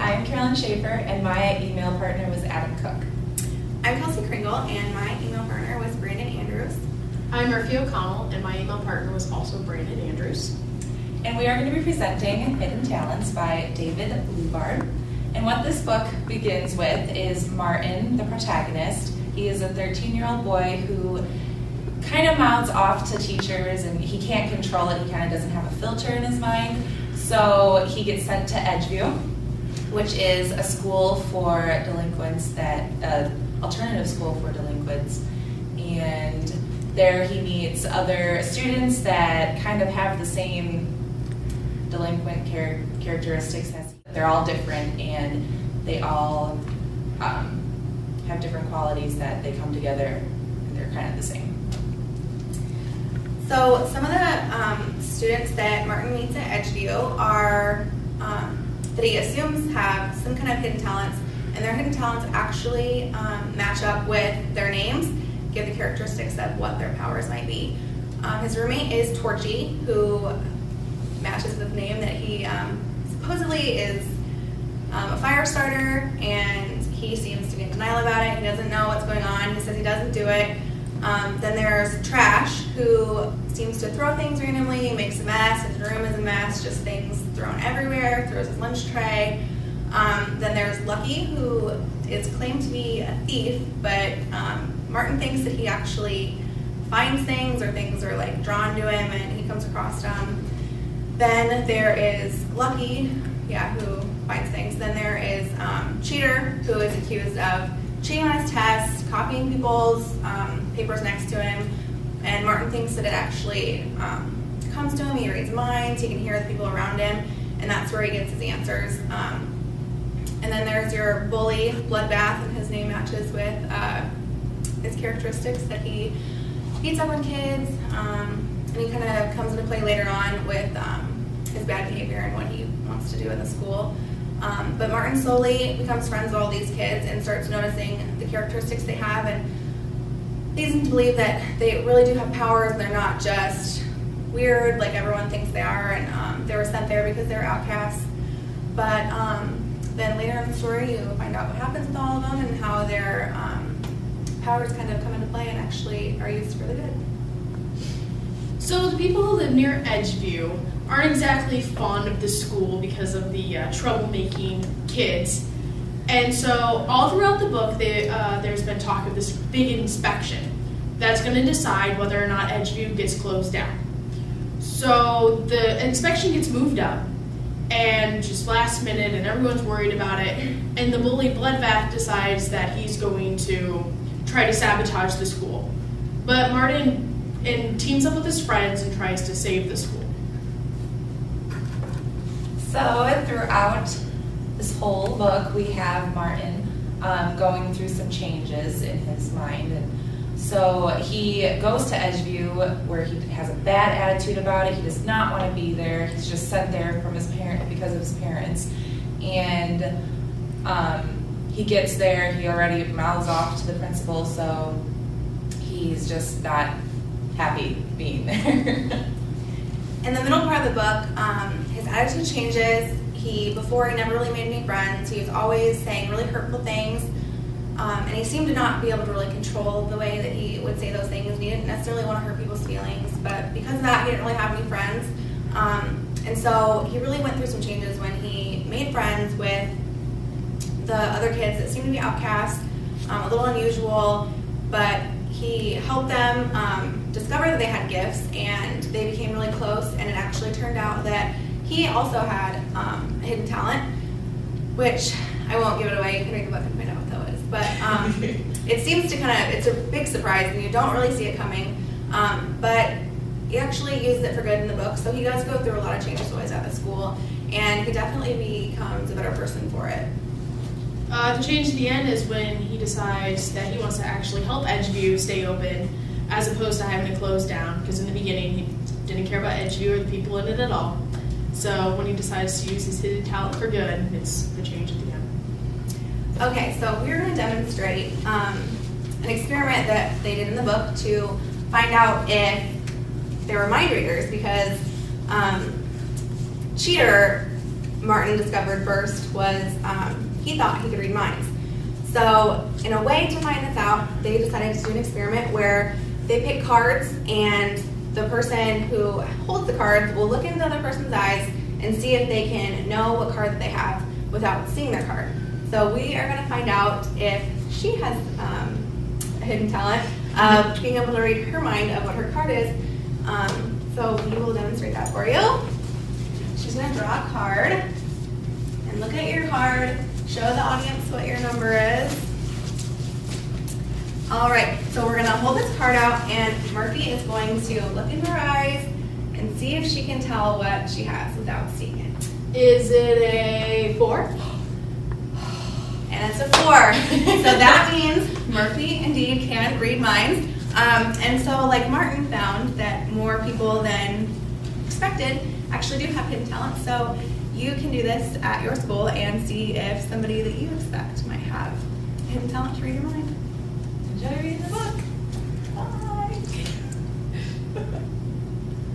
I'm Carolyn Schaefer, and my email partner was Adam Cook. I'm Kelsey Kringle, and my email partner was Brandon Andrews. I'm Murphy O'Connell, and my email partner was also Brandon Andrews. And we are going to be presenting Hidden Talents by David Lubar. And what this book begins with is Martin, the protagonist. He is a 13-year-old boy who kind of mouths off to teachers, and he can't control it. He kind of doesn't have a filter in his mind. So he gets sent to Edgeview, which is a school for delinquents, alternative school for delinquents. And there he meets other students that kind of have the same delinquent characteristics as he. They're all different, and they all have different qualities that they come together, and they're kind of the same. So some of the students that Martin meets at Edgeview are that he assumes have some kind of hidden talents, and their hidden talents actually match up with their names, give the characteristics of what their powers might be. His roommate is Torchy, who matches with the name that he supposedly is a fire starter, and he seems to be in denial about it. He doesn't know what's going on. He says he doesn't do it. Then there's Trash, who seems to throw things randomly, makes a mess. His room is a mess, just things thrown everywhere, throws his lunch tray. Then there's Lucky, who is claimed to be a thief, but Martin thinks that he actually finds things, or things are like drawn to him and he comes across them. Then there is Lucky, who finds things. Then there is Cheater, who is accused of cheating on his tests, copying people's papers next to him, and Martin thinks that it actually comes to him. He reads minds, he can hear the people around him, and that's where he gets his answers. And then there's your bully, Bloodbath, and his name matches with his characteristics, that he beats up on kids, and he kind of comes into play later on with his bad behavior and what he wants to do in the school. But Martin slowly becomes friends with all these kids and starts noticing the characteristics they have, and leads him to believe that they really do have powers and they're not just weird like everyone thinks they are, and they were sent there because they're outcasts. But then later in the story you find out what happens with all of them and how their powers kind of come into play and actually are used for the good. So the people who live near Edgeview aren't exactly fond of the school because of the troublemaking kids. And so all throughout the book, there's been talk of this big inspection that's going to decide whether or not Edgeview gets closed down. So the inspection gets moved up, and just last minute, and everyone's worried about it, and the bully Bloodbath decides that he's going to try to sabotage the school. But Martin teams up with his friends and tries to save the school. So throughout this whole book, we have Martin going through some changes in his mind. And so he goes to Edgeview, where he has a bad attitude about it. He does not want to be there. He's just sent there from because of his parents. And he gets there. He already mouths off to the principal, so he's just not happy being there. In the middle part of the book, his attitude changes. Before he never really made any friends. He was always saying really hurtful things, and he seemed to not be able to really control the way that he would say those things. He didn't necessarily want to hurt people's feelings, but because of that, he didn't really have any friends. And so he really went through some changes when he made friends with the other kids that seemed to be outcasts, a little unusual, but he helped them discover that they had gifts, and they became really close, and it actually turned out that he also had a hidden talent, which I won't give it away. You can read the book and find out what that is. But it seems to it's a big surprise, and you don't really see it coming. But he actually uses it for good in the book, so he does go through a lot of changes while he's at the school, and he definitely becomes a better person for it. The change at the end is when he decides that he wants to actually help Edgeview stay open, as opposed to having it closed down, because in the beginning he didn't care about Edgeview or the people in it at all. So when he decides to use his hidden talent for good, it's the change at the end. Okay, so we're going to demonstrate an experiment that they did in the book to find out if they were mind readers, because Cheater Martin discovered first was he thought he could read minds. So in a way to find this out, they decided to do an experiment where they pick cards, and the person who holds the cards will look into the other person's eyes and see if they can know what card that they have without seeing their card. So we are going to find out if she has a hidden talent of being able to read her mind of what her card is. So we will demonstrate that for you. She's going to draw a card and look at your card. Show the audience what your number is. All right, so we're gonna hold this card out, and Murphy is going to look in her eyes and see if she can tell what she has without seeing it. Is it a 4? And it's a 4. So that means Murphy indeed can read minds. And so like Martin found that more people than expected actually do have hidden talents. So you can do this at your school and see if somebody that you expect might have a hidden talent to read your mind. Enjoy reading the book.